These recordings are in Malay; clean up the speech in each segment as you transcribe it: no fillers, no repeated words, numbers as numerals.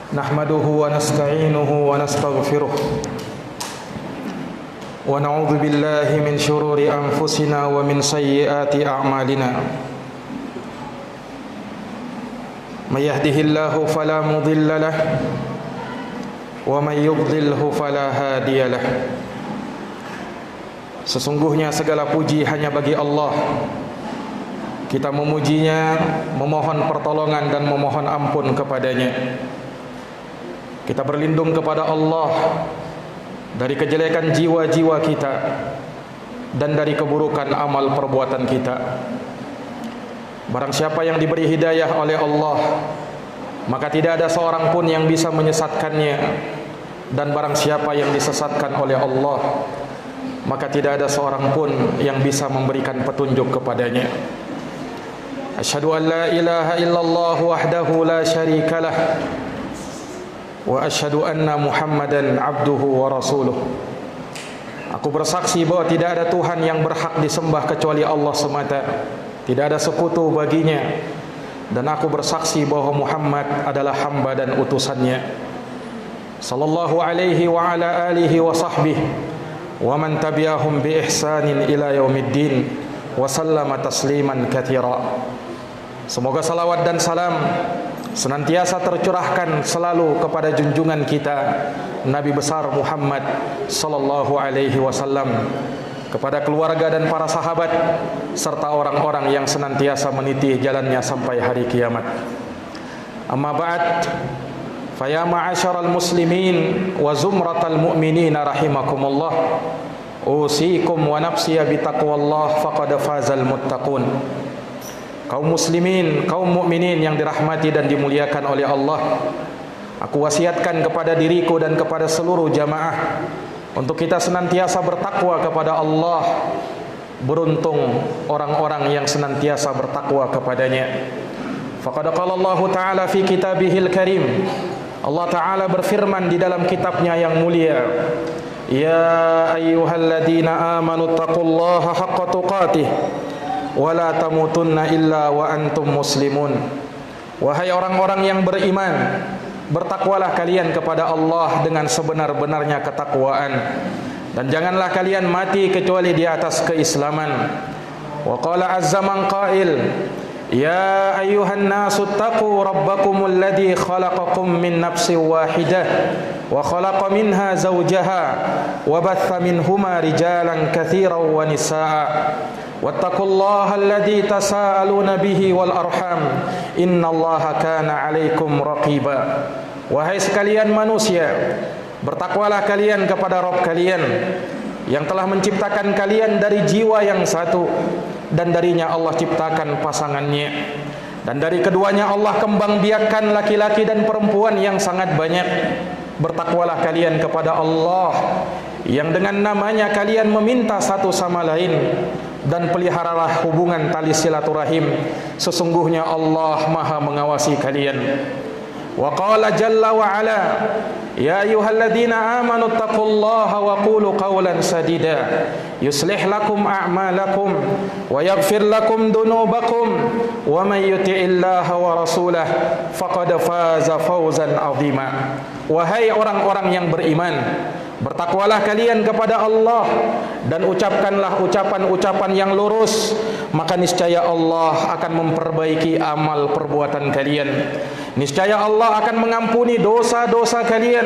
Nahmaduhu wa nasta'inuhu wa nastaghfiruh wa na'udzu billahi min shururi anfusina wa min sayyiati a'malina. May yahdihillahu fala mudilla lahu wa may yudlilhu fala hadiya lahu. Sesungguhnya segala puji hanya bagi Allah. Kita memujinya, memohon pertolongan dan memohon ampun kepadanya. Kita berlindung kepada Allah dari kejelekan jiwa-jiwa kita dan dari keburukan amal perbuatan kita. Barang siapa yang diberi hidayah oleh Allah, maka tidak ada seorang pun yang bisa menyesatkannya. Dan barang siapa yang disesatkan oleh Allah, maka tidak ada seorang pun yang bisa memberikan petunjuk kepadanya. Asyhadu an la ilaha illallah wahdahu la syarikalah wa asyhadu anna Muhammadan abduhu wa rasuluh. Aku bersaksi bahwa tidak ada Tuhan yang berhak disembah kecuali Allah semata. Tidak ada sekutu baginya. Dan aku bersaksi bahwa Muhammad adalah hamba dan utusannya. Sallallahu alaihi wa ala alihi wa sahbihi wa man tabi'ahum bi ihsanin ila yaumiddin wa sallama tasliman katsira. Semoga salawat dan salam senantiasa tercurahkan selalu kepada junjungan kita Nabi besar Muhammad sallallahu alaihi wasallam, kepada keluarga dan para sahabat serta orang-orang yang senantiasa meniti jalannya sampai hari kiamat. Amma ba'd, fa ya ma'asyaral muslimin wa zumratal mu'minin rahimakumullah, usikum wa nafsiya bi taqwallah faqad fazal muttaqun. Kaum muslimin, kaum mukminin yang dirahmati dan dimuliakan oleh Allah, aku wasiatkan kepada diriku dan kepada seluruh jamaah untuk kita senantiasa bertakwa kepada Allah. Beruntung orang-orang yang senantiasa bertakwa kepadanya. Faqad qala Allah Ta'ala fi kitabihil karim. Allah Ta'ala berfirman di dalam kitabnya yang mulia, ya ayyuhalladzina amanu taqullaha haqqa tuqatih wala tamutunna illa wa antum muslimun. Wahai orang-orang yang beriman, bertakwalah kalian kepada Allah dengan sebenar-benarnya ketakwaan, dan janganlah kalian mati kecuali di atas keislaman. Wa qala azza man qail, ya ayyuhan nasu taqu rabbakumul ladzi khalaqakum min nafsin wahidah wa khalaqa minha zawjaha wa batha minhuma rijalan katsiran wa nisaa. Wattaqullaha alladzi tasaaluna bihi wal arham innallaha kana 'alaikum raqiba. Wahai sekalian manusia, bertakwalah kalian kepada Rabb kalian yang telah menciptakan kalian dari jiwa yang satu, dan darinya Allah ciptakan pasangannya, dan dari keduanya Allah kembang biakkan laki-laki dan perempuan yang sangat banyak. Bertakwalah kalian kepada Allah yang dengan namanya kalian meminta satu sama lain, dan peliharalah hubungan tali silaturahim. Sesungguhnya Allah Maha mengawasi kalian. Wa qala jalla wa ala, ya ayyuhalladzina amanu taqullaha wa qulu qawlan sadida yuslih lakum a'malakum wa yaghfir lakum dunubakum wa may yuti'illaha wa rasulahu faqad faza fawzan 'azima. Wahai orang-orang yang beriman, bertakwalah kalian kepada Allah dan ucapkanlah ucapan-ucapan yang lurus, maka niscaya Allah akan memperbaiki amal perbuatan kalian. Niscaya Allah akan mengampuni dosa-dosa kalian.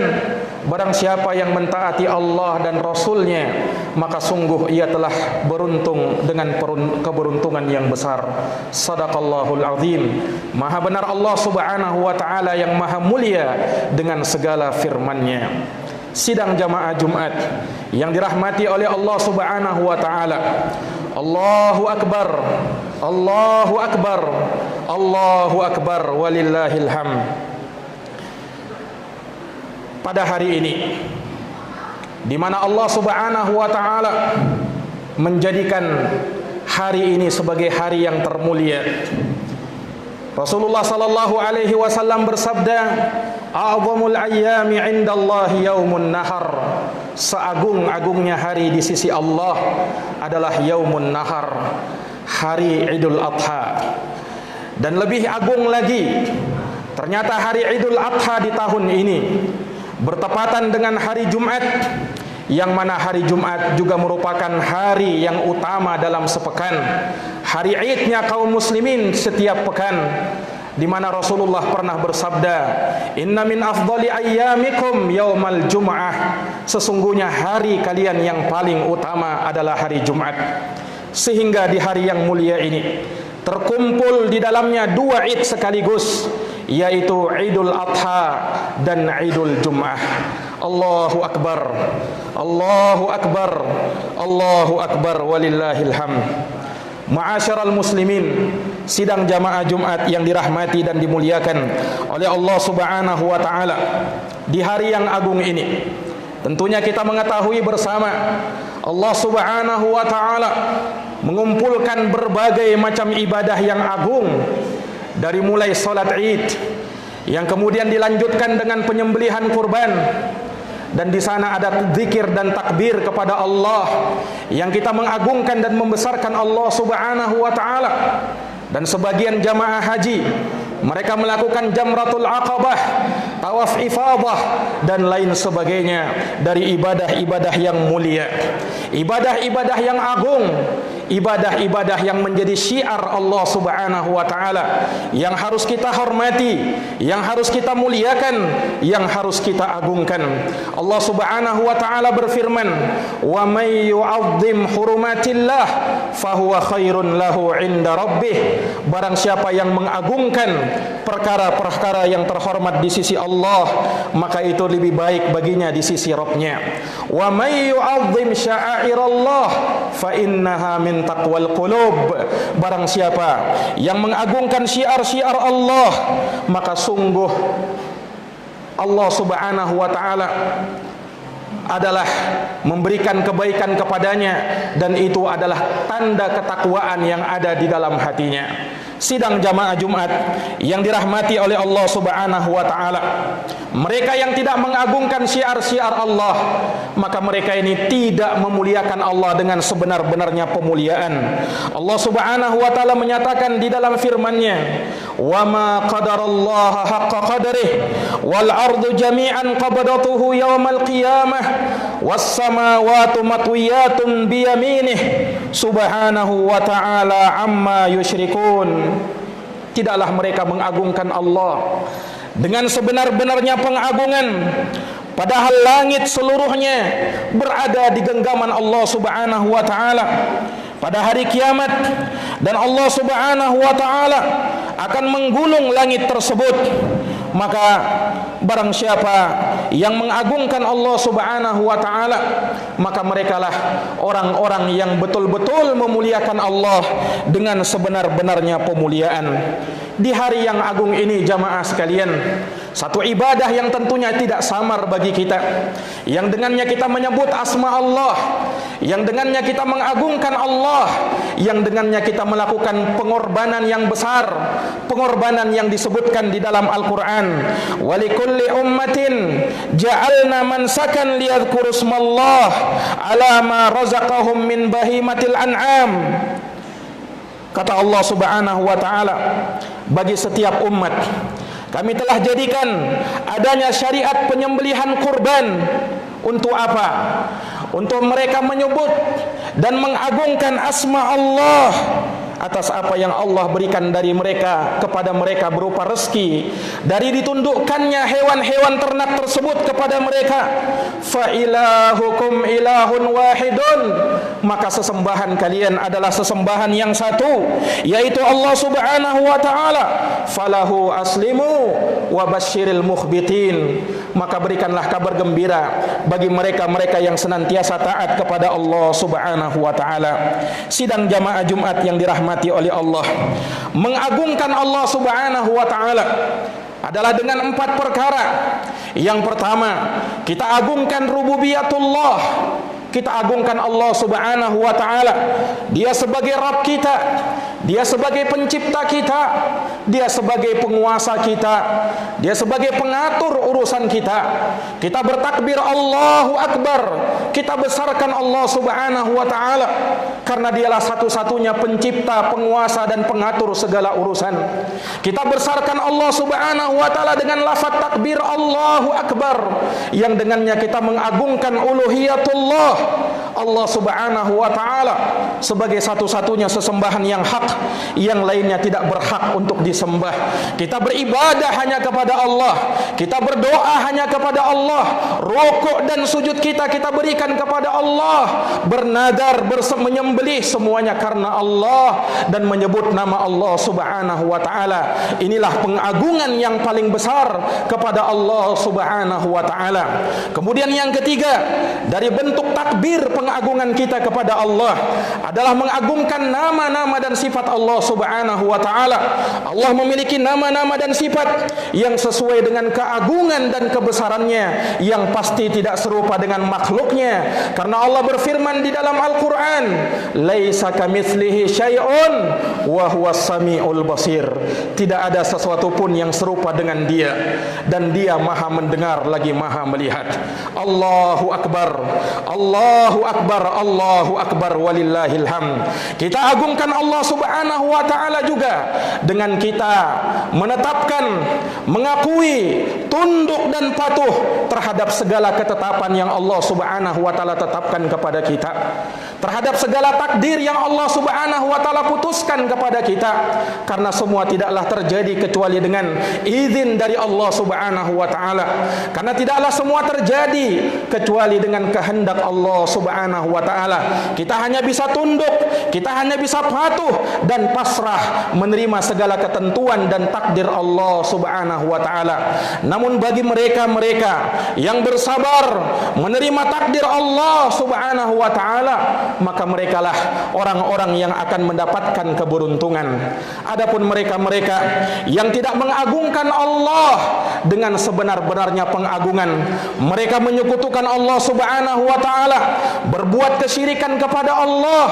Barang siapa yang mentaati Allah dan Rasulnya, maka sungguh ia telah beruntung dengan keberuntungan yang besar. Sadaqallahul azim. Maha benar Allah subhanahu wa ta'ala yang maha mulia dengan segala firman-Nya. Sidang jamaah Jumat yang dirahmati oleh Allah subhanahu wa ta'ala, Allahu Akbar, Allahu Akbar, Allahu Akbar, walillahil hamd. Pada hari ini, di mana Allah subhanahu wa ta'ala menjadikan hari ini sebagai hari yang termulia, Rasulullah sallallahu alaihi wasallam bersabda, a'zamul ayyami 'indallahi yaumun nahar. Seagung-agungnya hari di sisi Allah adalah yaumun nahar, hari Idul Adha. Dan lebih agung lagi Ternyata hari Idul Adha di tahun ini bertepatan dengan hari Jumat, yang mana hari Jumat juga merupakan hari yang utama dalam sepekan, hari Idnya kaum muslimin setiap pekan, di mana Rasulullah pernah bersabda, "Inna min afdali ayyamikum yaumal jum'ah." Sesungguhnya hari kalian yang paling utama adalah hari Jumat. Sehingga di hari yang mulia ini terkumpul di dalamnya dua Id sekaligus, yaitu Idul Adha dan Idul Jum'ah. Allahu Akbar, Allahu Akbar, Allahu Akbar, walillahil hamd. Ma'asyiral muslimin, sidang jamaah Jumat yang dirahmati dan dimuliakan oleh Allah Subhanahu wa taala. Di hari yang agung ini, tentunya kita mengetahui bersama Allah Subhanahu wa taala mengumpulkan berbagai macam ibadah yang agung, dari mulai salat Id yang kemudian dilanjutkan dengan penyembelihan kurban, dan di sana ada zikir dan takbir kepada Allah yang kita mengagungkan dan membesarkan Allah Subhanahu wa taala. Dan sebagian jamaah haji mereka melakukan jamratul aqabah, tawaf ifadah dan lain sebagainya dari ibadah-ibadah yang mulia, ibadah-ibadah yang agung, ibadah-ibadah yang menjadi syiar Allah Subhanahu wa taala, yang harus kita hormati, yang harus kita muliakan, yang harus kita agungkan. Allah Subhanahu wa taala berfirman, "Wa may yu'azzim hurumatillah fahuwa khairun lahu 'inda rabbih." Barang siapa yang mengagungkan perkara-perkara yang terhormat di sisi Allah, maka itu lebih baik baginya di sisi Rabb-Nya. "Wa may yu'azzim sya'airallah fa innaha min taqwal qulub." Barang siapa yang mengagungkan syiar-syiar Allah, maka sungguh Allah Subhanahu wa taala adalah memberikan kebaikan kepadanya, dan itu adalah tanda ketakwaan yang ada di dalam hatinya. Sidang jamaah Jumat yang dirahmati oleh Allah Subhanahu wa taala, mereka yang tidak mengagungkan syiar-syiar Allah, maka mereka ini tidak memuliakan Allah dengan sebenar-benarnya pemuliaan. Allah Subhanahu wa taala menyatakan di dalam firman-Nya, "Wa ma qadarallaha haqqa qadrih wal ardu jami'an qabdatuhu yaumal qiyamah was samawati matwiyatun bi yaminih subhanahu wa ta'ala amma yusyrikun." Tidaklah mereka mengagungkan Allah dengan sebenar-benarnya pengagungan, padahal langit seluruhnya berada di genggaman Allah Subhanahu wa taala pada hari kiamat, dan Allah Subhanahu wa taala akan menggulung langit tersebut. Maka barang siapa yang mengagungkan Allah Subhanahu wa taala, maka merekalah orang-orang yang betul-betul memuliakan Allah dengan sebenar-benarnya pemuliaan. Di hari yang agung ini jamaah sekalian, satu ibadah yang tentunya tidak samar bagi kita, yang dengannya kita menyebut asma Allah, yang dengannya kita mengagungkan Allah, yang dengannya kita melakukan pengorbanan yang besar, pengorbanan yang disebutkan di dalam Al-Quran. "Walikulli ummatin ja'alna mansakan liyadhkuru ismallah ala ma razaqahum min bahimatil an'am." Kata Allah Subhanahu wa taala, bagi setiap umat kami telah jadikan adanya syariat penyembelihan kurban. Untuk apa? Untuk mereka menyebut dan mengagungkan asma Allah atas apa yang Allah berikan dari mereka kepada mereka berupa rezeki, dari ditundukkannya hewan-hewan ternak tersebut kepada mereka. "Fa ilahukum ilahun wahidun." Maka sesembahan kalian adalah sesembahan yang satu, yaitu Allah Subhanahu wa taala. "Falahu aslimu wa basyiril mukhbitin." Maka berikanlah kabar gembira bagi mereka-mereka yang senantiasa taat kepada Allah Subhanahu wa taala. Sidang jamaah Jumat yang dirahmati oleh Allah, mengagungkan Allah Subhanahu wa taala adalah dengan 4 perkara. Yang pertama, kita agungkan rububiyatullah. Kita agungkan Allah Subhanahu wa taala. Dia sebagai Rabb kita, Dia sebagai pencipta kita, Dia sebagai penguasa kita, Dia sebagai pengatur urusan kita. Kita bertakbir Allahu Akbar, kita besarkan Allah Subhanahu wa ta'ala, karena Dialah satu-satunya pencipta, penguasa dan pengatur segala urusan. Kita besarkan Allah Subhanahu wa ta'ala dengan lafaz takbir Allahu Akbar, yang dengannya kita mengagungkan uluhiyatullah, Allah Subhanahu wa ta'ala sebagai satu-satunya sesembahan yang hak, yang lainnya tidak berhak untuk disembah. Kita beribadah hanya kepada Allah, kita berdoa hanya kepada Allah, rukuk dan sujud kita berikan kepada Allah, bernadar, menyembelih semuanya karena Allah dan menyebut nama Allah Subhanahu wa ta'ala. Inilah pengagungan yang paling besar kepada Allah Subhanahu wa ta'ala. Kemudian yang ketiga, dari bentuk takbir pengagungan kita kepada Allah adalah mengagungkan nama-nama dan sifat Allah Subhanahu wa ta'ala. Allah memiliki nama-nama dan sifat yang sesuai dengan keagungan dan kebesarannya, yang pasti tidak serupa dengan makhluknya, karena Allah berfirman di dalam Al-Quran, laisa kamitslihi syai'un wa huwas samiul basir. Tidak ada sesuatu pun yang serupa dengan Dia, dan Dia maha mendengar lagi maha melihat. Allahu Akbar, Allahu Akbar, Allahu Akbar, walillahil hamd. Kita agungkan Allah Subhanahu wa ta'ala juga dengan kita menetapkan, mengakui, tunduk dan patuh terhadap segala ketetapan yang Allah Subhanahu wa ta'ala tetapkan kepada kita, terhadap segala takdir yang Allah Subhanahu wa ta'ala putuskan kepada kita, karena semua tidaklah terjadi kecuali dengan izin dari Allah Subhanahu wa ta'ala, karena tidaklah semua terjadi kecuali dengan kehendak Allah Subhanahu wa ta'ala. Kita hanya bisa tunduk, kita hanya bisa patuh dan pasrah menerima segala ketentuan dan takdir Allah Subhanahu wa ta'ala. Namun bagi mereka-mereka yang bersabar menerima takdir Allah Subhanahu wa ta'ala, maka merekalah orang-orang yang akan mendapatkan keberuntungan. Adapun mereka-mereka yang tidak mengagungkan Allah dengan sebenar-benarnya pengagungan, mereka menyekutukan Allah Subhanahu wa ta'ala, berbuat kesyirikan kepada Allah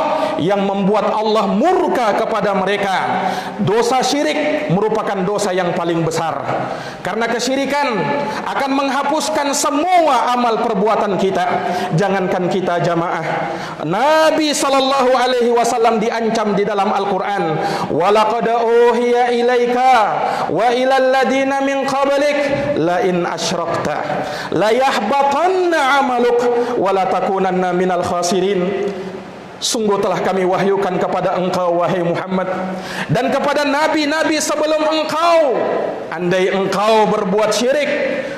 yang membuat Allah murka kepada mereka. Dosa syirik merupakan dosa yang paling besar, karena kesyirikan akan menghapuskan semua amal perbuatan kita. Jangankan kita jamaah, Nabi sallallahu alaihi wasallam diancam di dalam Al-Quran, walaqad uhiya ilaika wa ilal ladina min qablik la in asyrakta la yahbatanna amaluk wa la takunanna minal khasirin. Sungguh telah kami wahyukan kepada engkau wahai Muhammad dan kepada nabi-nabi sebelum engkau, andai engkau berbuat syirik,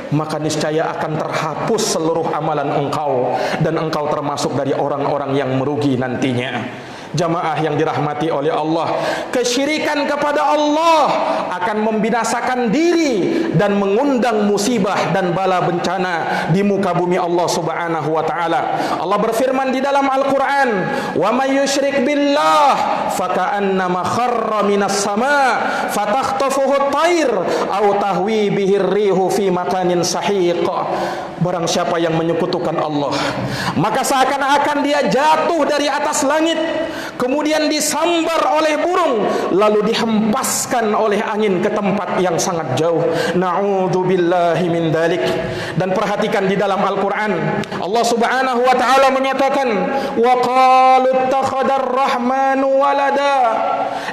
maka niscaya akan terhapus seluruh amalan engkau dan engkau termasuk dari orang-orang yang merugi nantinya. Jamaah yang dirahmati oleh Allah, kesyirikan kepada Allah akan membinasakan diri dan mengundang musibah dan bala bencana di muka bumi Allah Subhanahu wa ta'ala. Allah berfirman di dalam Al-Quran, wa may yusyrik billah faka'annama kharra minas sama fatakhtafuhu at-tayr aw tahwi bihi ar-rihu fi makanin sahiq. Barang siapa yang menyekutukan Allah, maka seakan-akan dia jatuh dari atas langit, kemudian disambar oleh burung, lalu dihempaskan oleh angin ke tempat yang sangat jauh. Na'udzubillahi min dalik. Dan perhatikan di dalam Al-Quran, Allah Subhanahu wa ta'ala menyatakan, wa qalu ittakhadar rahmanu walada.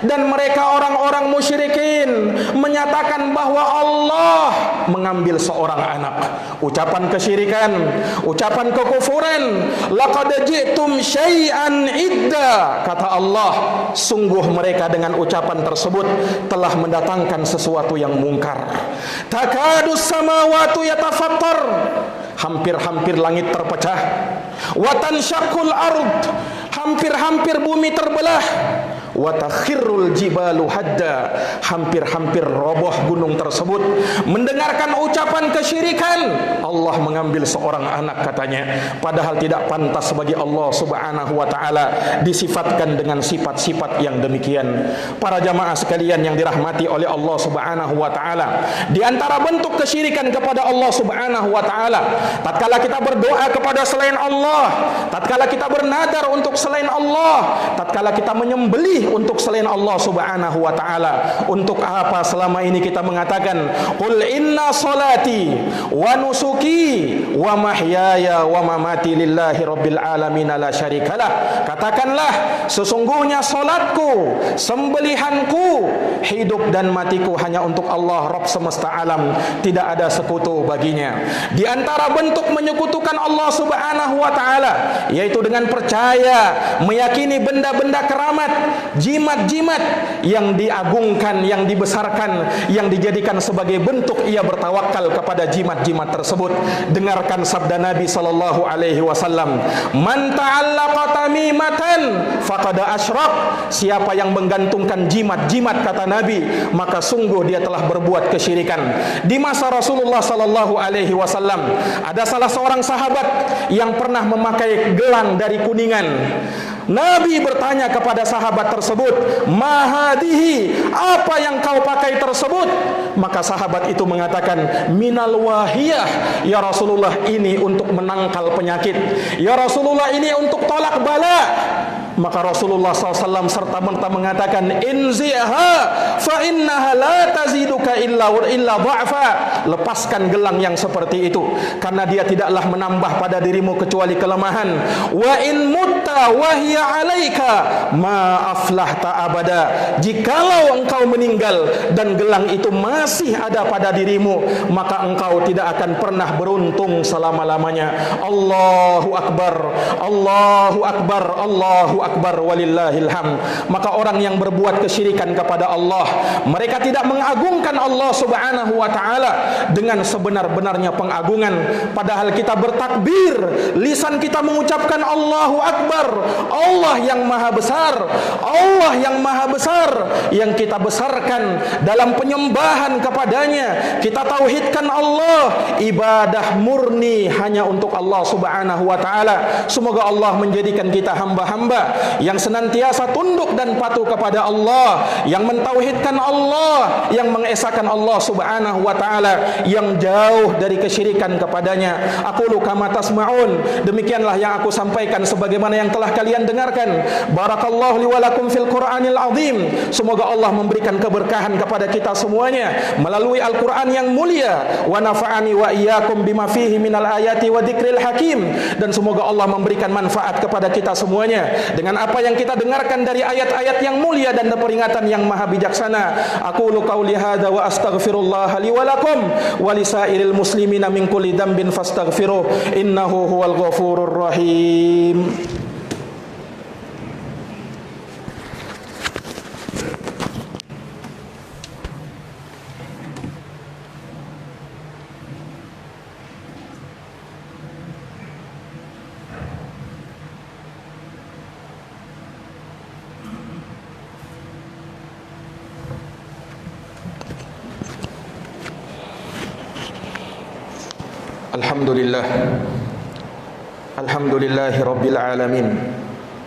Dan mereka orang-orang musyrikin menyatakan bahwa Allah mengambil seorang anak. Ucapan kesyirikan, ucapan kekufuran. Laqad ji'tum syai'an idda. Kata Allah, sungguh mereka dengan ucapan tersebut telah mendatangkan sesuatu yang mungkar. Takadus samawati yatafattar, hampir-hampir langit terpecah. Wa tansyaqqul ard, hampir-hampir bumi terbelah. Wa takhirrul jibalu hadda, hampir-hampir roboh gunung tersebut. Mendengarkan ucapan kesyirikan, Allah mengambil seorang anak katanya, padahal tidak pantas bagi Allah Subhanahu wa ta'ala disifatkan dengan sifat-sifat yang demikian. Para jamaah sekalian yang dirahmati oleh Allah Subhanahu wa ta'ala, di antara bentuk kesyirikan kepada Allah Subhanahu wa ta'ala, tatkala kita berdoa kepada selain Allah, tatkala kita bernadar untuk selain Allah, tatkala kita menyembelih untuk selain Allah Subhanahu wa taala. Untuk apa selama ini kita mengatakan qul inna salati wa nusuki wa mahyaya wa mamati lillahi rabbil alamin la syarikalah. Katakanlah, sesungguhnya salatku, sembelihanku, hidup dan matiku hanya untuk Allah Rabb semesta alam, tidak ada sekutu baginya. Di antara bentuk menyekutukan Allah Subhanahu wa taala yaitu dengan percaya, meyakini benda-benda keramat, jimat-jimat yang diagungkan, yang dibesarkan, yang dijadikan sebagai bentuk ia bertawakal kepada jimat-jimat tersebut. Dengarkan sabda Nabi sallallahu alaihi wasallam, "Man ta'allaqa tamimatan faqad asyrak." Siapa yang menggantungkan jimat-jimat, kata Nabi, maka sungguh dia telah berbuat kesyirikan. Di masa Rasulullah sallallahu alaihi wasallam ada salah seorang sahabat yang pernah memakai gelang dari kuningan. Nabi bertanya kepada sahabat tersebut, "Mahadihi, apa yang kau pakai tersebut?" Maka sahabat itu mengatakan, "Minal wahiyah, ya Rasulullah, ini untuk menangkal penyakit. Ya Rasulullah, ini untuk tolak bala." Maka Rasulullah SAW serta-merta mengatakan, "Inzi'ha fa innaha la taziduka illa dha'fa." Lepaskan gelang yang seperti itu, karena dia tidaklah menambah pada dirimu kecuali kelemahan. Wa in mutta wa hiya 'alaika ma aflahta abada. Jikalau engkau meninggal dan gelang itu masih ada pada dirimu, maka engkau tidak akan pernah beruntung selama-lamanya. Allahu akbar, Allahu akbar, Allahu akbar, walillahil hamd. Maka orang yang berbuat kesyirikan kepada Allah, mereka tidak mengagungkan Allah Subhanahu wa taala dengan sebenar-benarnya pengagungan. Padahal kita bertakbir, lisan kita mengucapkan Allahu akbar, Allah yang maha besar, Allah yang maha besar, yang kita besarkan dalam penyembahan kepadanya. Kita tauhidkan Allah, ibadah murni hanya untuk Allah Subhanahu wa taala. Semoga Allah menjadikan kita hamba-hamba yang senantiasa tunduk dan patuh kepada Allah, yang mentauhidkan Allah, yang mengesahkan Allah Subhanahu wa taala, yang jauh dari kesyirikan kepadanya. Aqulu kama tasma'un, demikianlah yang aku sampaikan sebagaimana yang telah kalian dengarkan. Barakallahu li wa lakum fil Qur'anil azim. Semoga Allah memberikan keberkahan kepada kita semuanya melalui Al-Qur'an yang mulia. Wa nafa'ani wa iyyakum bima fihi minal ayati wa dzikril hakim. Dan semoga Allah memberikan manfaat kepada kita semuanya dengan apa yang kita dengarkan dari ayat-ayat yang mulia dan peringatan yang maha bijaksana. Aqulu qauli hadza wa astaghfirullah li wa lakum wa lisairil muslimina min kulli dhanbin fastaghfiruh innahu huwal ghafurur rahim. Alhamdulillah, alhamdulillahi rabbil alamin,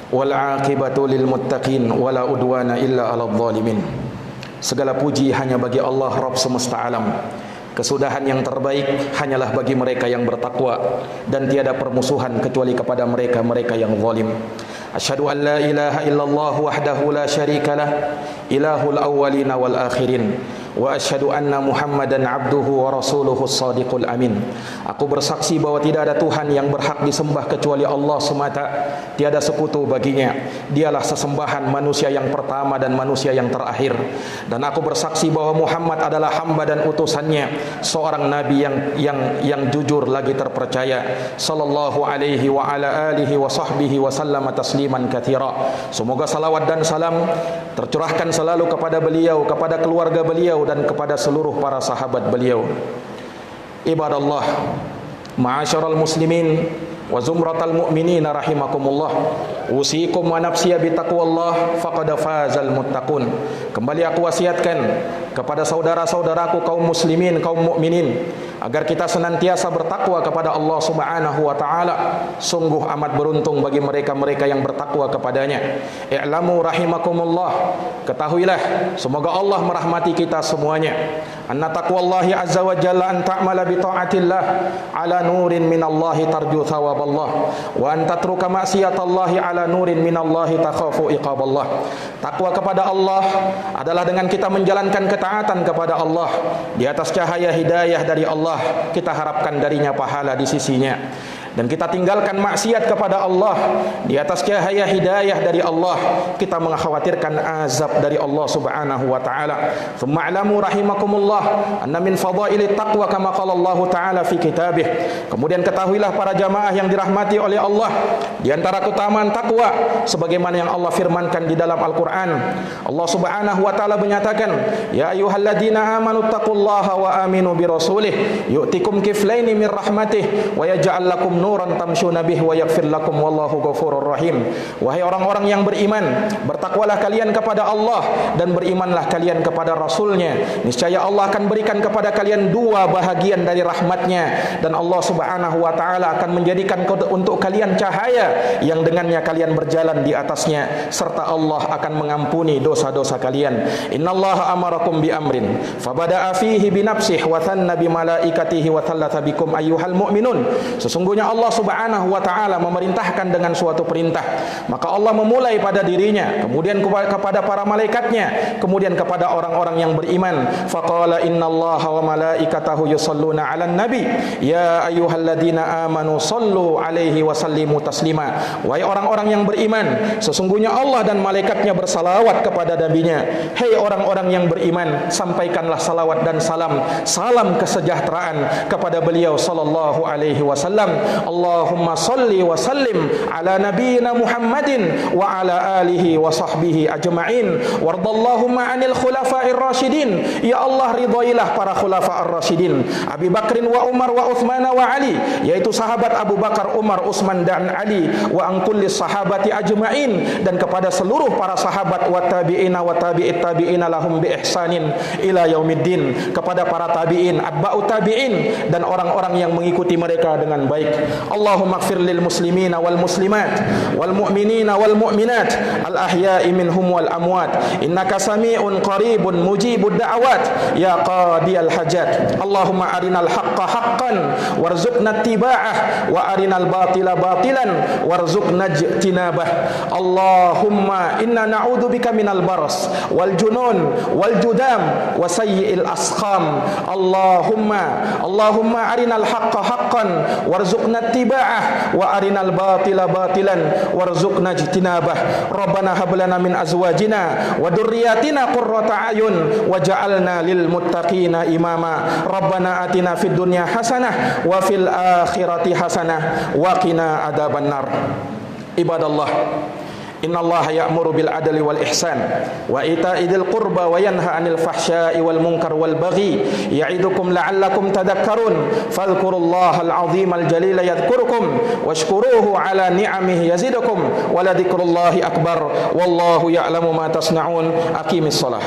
wal aqibatu lil muttaqin, wala udwana illa 'alal zalimin. Segala puji hanya bagi Allah Rabb semesta alam. Kesudahan yang terbaik hanyalah bagi mereka yang bertakwa, dan tiada permusuhan kecuali kepada mereka-mereka yang zalim. Asyhadu an la ilaha illallah wahdahu la syarikalah, ilahul awwalina wal akhirin. Wa asyhadu anna Muhammadan abduhu wa rasuluhu shadiqul amin. Aku bersaksi bahwa tidak ada Tuhan yang berhak disembah kecuali Allah semata, tiada sekutu baginya. Dialah sesembahan manusia yang pertama dan manusia yang terakhir. Dan aku bersaksi bahwa Muhammad adalah hamba dan utusannya, seorang nabi yang jujur lagi terpercaya. Sallallahu alaihi wa ala alihi wa sahbihi wa sallama tasliman katsira. Semoga salawat dan salam tercurahkan selalu kepada beliau, kepada keluarga beliau, dan kepada seluruh para sahabat beliau. Ibadallah, ma'asyiral muslimin wa zumratal mu'minin rahimakumullah, usikum wa nafsiya bitaqwallah faqad fazal muttaqun. Kembali aku wasiatkan kepada saudara-saudaraku kaum muslimin, kaum mukminin, agar kita senantiasa bertakwa kepada Allah Subhanahu wa taala. Sungguh amat beruntung bagi mereka-mereka yang bertakwa kepadanya. I'lamu rahimakumullah, ketahuilah, semoga Allah merahmati kita semuanya. anna taqwallahi azza wa jalla an ta'mala bi ta'atillah ala nurin minallahi tarju thawaballah wa an tatruka ma'siyatallahi ala nurin minallahi takhafu iqaballah. Takwa kepada Allah adalah dengan kita menjalankan ketaatan kepada Allah di atas cahaya hidayah dari Allah, kita harapkan darinya pahala di sisinya. Dan kita tinggalkan maksiat kepada Allah di atas cahaya hidayah dari Allah, kita mengkhawatirkan azab dari Allah Subhanahu wa taala. Tsumma alamu rahimakumullah anna min fadailit taqwa kama qala Allah taala fi kitabih. Kemudian ketahuilah para jamaah yang dirahmati oleh Allah, di antara keutamaan takwa sebagaimana yang Allah firmankan di dalam Al-Qur'an. Allah Subhanahu wa taala menyatakan, ya ayyuhalladzina amanu taqullaha wa aminu bi rasulih yu'tikum kiflaini min rahmatih wa yaj'al lakum nuran tamshuna bih wa yaghfir lakum wallahu ghafurur rahim. Wahai orang-orang yang beriman, bertakwalah kalian kepada Allah dan berimanlah kalian kepada Rasulnya. Niscaya Allah akan berikan kepada kalian dua bahagian dari rahmatnya, dan Allah Subhanahu wa ta'ala akan menjadikan untuk kalian cahaya yang dengannya kalian berjalan di atasnya, serta Allah akan mengampuni dosa-dosa kalian. Innallaha amarakum bi amrin fabada'a fihi bi nafsihi wa thanna bi malaikatihi wa thalatha bikum ayyuhal mu'minun. Sesungguhnya Allah Subhanahu wa ta'ala memerintahkan dengan suatu perintah, maka Allah memulai pada dirinya, kemudian kepada para malaikatnya, kemudian kepada orang-orang yang beriman. Faqala innallaha wa malaikatahu yusalluna 'alan nabi ya ayyuhalladzina amanu sallu 'alaihi wa sallimu taslima. Wahai orang-orang yang beriman, sesungguhnya Allah dan malaikatnya bersalawat kepada nabinya. Hei orang-orang yang beriman, sampaikanlah salawat dan salam kesejahteraan kepada beliau sallallahu alaihi wasallam. Allahumma salli wa sallim ala nabiyyina Muhammadin wa ala alihi wa sahbihi ajma'in wardallahumma anil khulafa'ir rasyidin. Ya Allah, ridailah para khulafa'ir rasyidin, Abi Bakrin wa Umar wa Uthman wa Ali, yaitu sahabat Abu Bakar, Umar, Utsman dan Ali, wa an kulli sahabati ajma'in, dan kepada seluruh para sahabat, wa tabi'ina wa tabi'it tabi'ina lahum bi ihsanin ila yaumiddin, kepada para tabi'in, atba'ut tabi'in, dan orang-orang yang mengikuti mereka dengan baik. Allahumma ighfir lil muslimina wal muslimat wal mu'minina wal mu'minat al ahya'i minhum wal amwat innaka sami'un qaribun mujibud da'awat ya qadiyal hajat. Allahumma arinal haqqa haqqan warzuqna ittiba'ah wa arinal batila batilan warzuqna ijtinabah. Allahumma inna na'udzubika minal baras wal junun wal judam wa sayyi'il asqam. Allahumma arinal haqqa haqqan warzuqna ittiba'ah wa arinal batila batilan warzuqna ijtinabah. Rabbana hab lana min azwajina wa dhurriyyatina qurrata a'yun waj'alna lil muttaqina imama. Rabbana atina fid dunya hasanah wa fil akhirati hasanah wa qina adzabannar. Ibadallah, innallaha ya'muru bil adli wal ihsan wa ita'i dzil qurba wa yanha 'anil fahsya'i wal munkar wal baghi ya'idukum la'allakum tadhakkarun. Fadhkurullahal 'azimal jalila yadhkurukum washkuruhu 'ala ni'amihi yazidukum wa la dzikrullahi akbar wallahu ya'lamu ma tasna'un. Aqimis shalah.